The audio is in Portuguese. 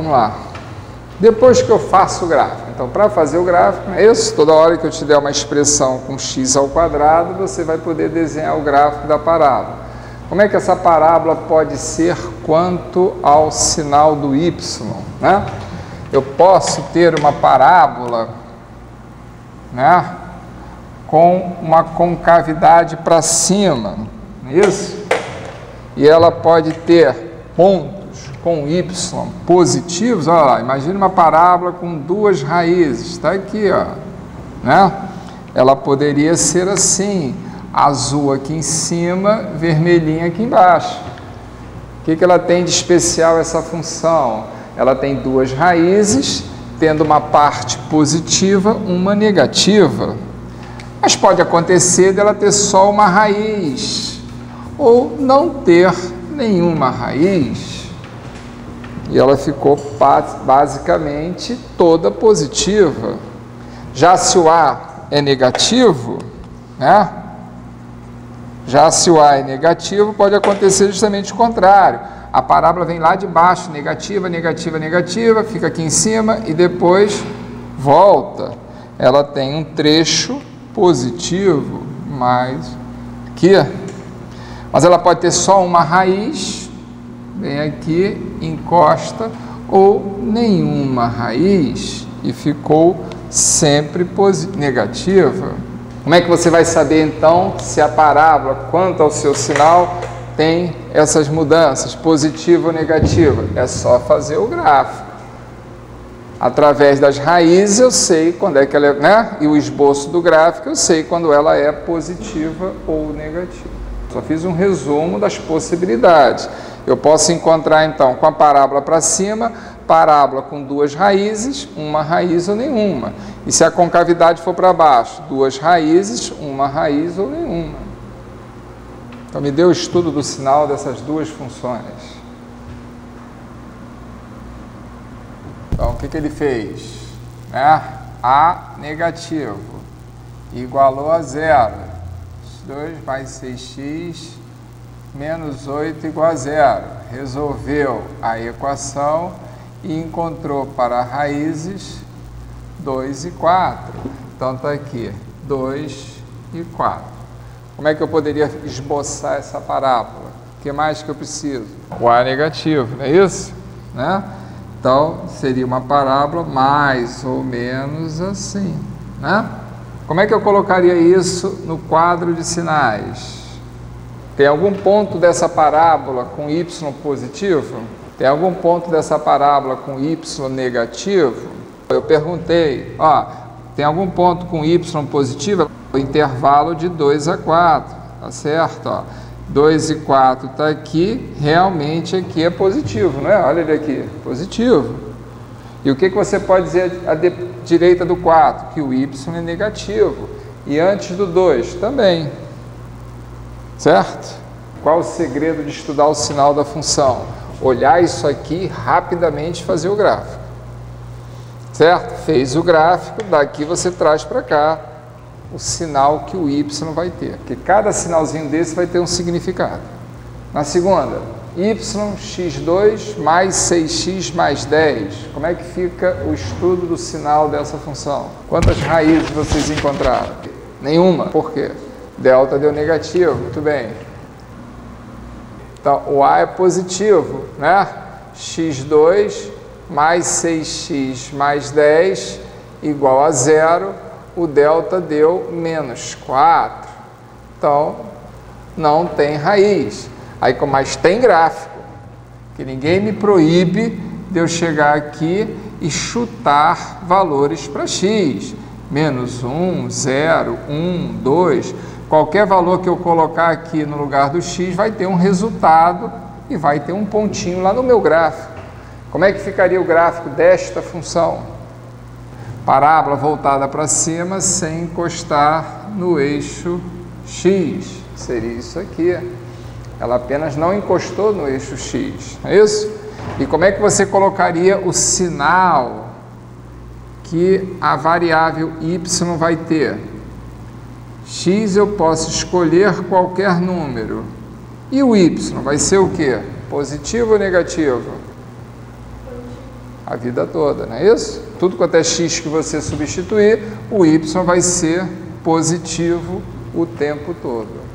vamos lá. Depois que eu faço o gráfico, então para fazer o gráfico, não é isso? Toda hora que eu te der uma expressão com x ao quadrado, você vai poder desenhar o gráfico da parábola. Como é que essa parábola pode ser quanto ao sinal do y, né? Eu posso ter uma parábola, né, com uma concavidade para cima, não é isso? E ela pode ter pontos com y positivos. Olha lá, imagine uma parábola com duas raízes, está aqui, ó, né? Ela poderia ser assim, azul aqui em cima, vermelhinha aqui embaixo. O que ela tem de especial essa função? Ela tem duas raízes, tendo uma parte positiva, uma negativa. Mas pode acontecer dela ter só uma raiz, ou não ter nenhuma raiz. E ela ficou basicamente toda positiva. Já se o A é negativo, né? Já se o A é negativo, pode acontecer justamente o contrário. A parábola vem lá de baixo, negativa, negativa, negativa, fica aqui em cima e depois volta. Ela tem um trecho positivo, mais aqui. Mas ela pode ter só uma raiz, vem aqui, encosta, ou nenhuma raiz e ficou sempre negativa. Como é que você vai saber então se a parábola, quanto ao seu sinal, tem essas mudanças, positiva ou negativa? É só fazer o gráfico. Através das raízes eu sei quando é que ela é, né? E o esboço do gráfico eu sei quando ela é positiva ou negativa. Só fiz um resumo das possibilidades. Eu posso encontrar então com a parábola para cima, parábola com duas raízes, uma raiz ou nenhuma. E se a concavidade for para baixo, duas raízes, uma raiz ou nenhuma. Então me dê o estudo do sinal dessas duas funções. Então o que ele fez? Né? A negativo igualou a zero. 2 mais 6x menos 8 igual a zero. Resolveu a equação e encontrou para raízes 2 e 4. Então está aqui, 2 e 4. Como é que eu poderia esboçar essa parábola? O que mais que eu preciso? O A negativo, não é isso? Né? Então, seria uma parábola mais ou menos assim, né? Como é que eu colocaria isso no quadro de sinais? Tem algum ponto dessa parábola com y positivo? Tem algum ponto dessa parábola com y negativo? Eu perguntei, ó, tem algum ponto com y positivo? O intervalo de 2 a 4, tá certo? Ó, 2 e 4 está aqui, realmente aqui é positivo, não é? Olha ele aqui, positivo. E o que você pode dizer à direita do 4? Que o y é negativo. E antes do 2 também. Certo? Qual o segredo de estudar o sinal da função? Olhar isso aqui rapidamente e fazer o gráfico. Certo? Fez o gráfico, daqui você traz para cá o sinal que o y vai ter. Porque cada sinalzinho desse vai ter um significado. Na segunda, yx2 mais 6x mais 10. Como é que fica o estudo do sinal dessa função? Quantas raízes vocês encontraram? Nenhuma. Por quê? Delta deu negativo. Muito bem. Então, o A é positivo, né? x2 mais 6x mais 10 igual a zero. O delta deu menos 4. Então, não tem raiz. Aí, mas tem gráfico, que ninguém me proíbe de eu chegar aqui e chutar valores para x. Menos 1, 0, 1, 2. Qualquer valor que eu colocar aqui no lugar do x vai ter um resultado e vai ter um pontinho lá no meu gráfico. Como é que ficaria o gráfico desta função? Parábola voltada para cima sem encostar no eixo x. Seria isso aqui. Ela apenas não encostou no eixo x, não é isso? E como é que você colocaria o sinal que a variável y vai ter? X eu posso escolher qualquer número. E o y vai ser o quê? Positivo ou negativo? a vida toda, não é isso? Tudo quanto é x que você substituir, o y vai ser positivo o tempo todo.